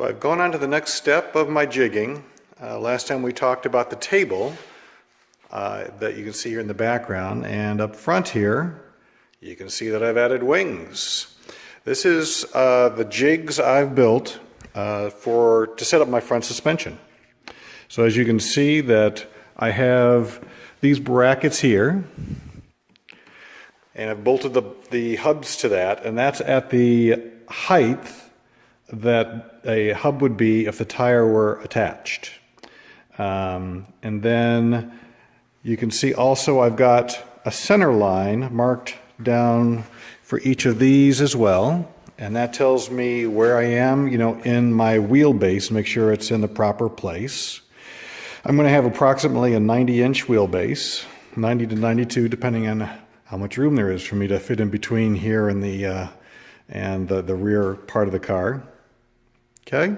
So I've gone on to the next step of my jigging. Last time we talked about the table that you can see here in the background, and up front here you can see that I've added wings. This is the jigs I've built to set up my front suspension. So as you can see that I have these brackets here, and I've bolted the hubs to that, and that's at the height that a hub would be if the tire were attached. And then you can see also I've got a center line marked down for each of these as well, and that tells me where I am, in my wheelbase, make sure it's in the proper place. I'm going to have approximately a 90-inch wheelbase, 90 to 92, depending on how much room there is for me to fit in between here and the rear part of the car. Okay.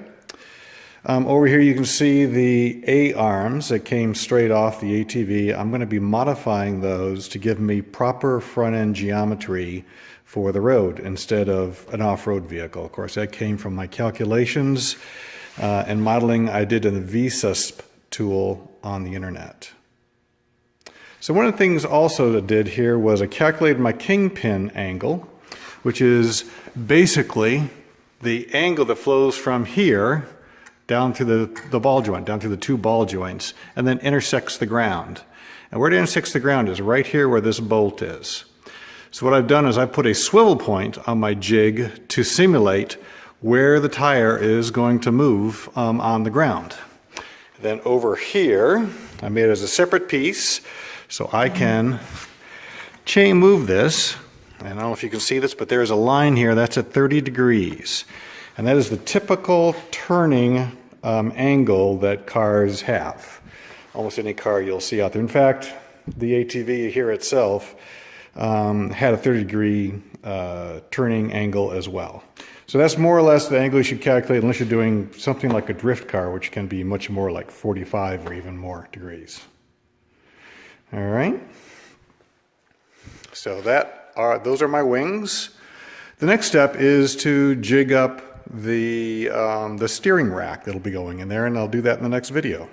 Over here you can see the A-arms that came straight off the ATV. I'm going to be modifying those to give me proper front-end geometry for the road instead of an off-road vehicle. Of course, that came from my calculations and modeling I did in the VSUSP tool on the internet. So one of the things also that I did here was I calculated my kingpin angle, which is basically the angle that flows from here down through the ball joint, down through the two ball joints, and then intersects the ground. And where it intersects the ground is right here where this bolt is. So what I've done is I put a swivel point on my jig to simulate where the tire is going to move on the ground. Then over here, I made it as a separate piece, so I can chain move this. I don't know if you can see this, but there's a line here that's at 30 degrees. And that is the typical turning angle that cars have. Almost any car you'll see out there. In fact, the ATV here itself had a 30-degree turning angle as well. So that's more or less the angle you should calculate unless you're doing something like a drift car, which can be much more like 45 or even more degrees. All right. So those are my wings. The next step is to jig up the steering rack that'll be going in there, and I'll do that in the next video.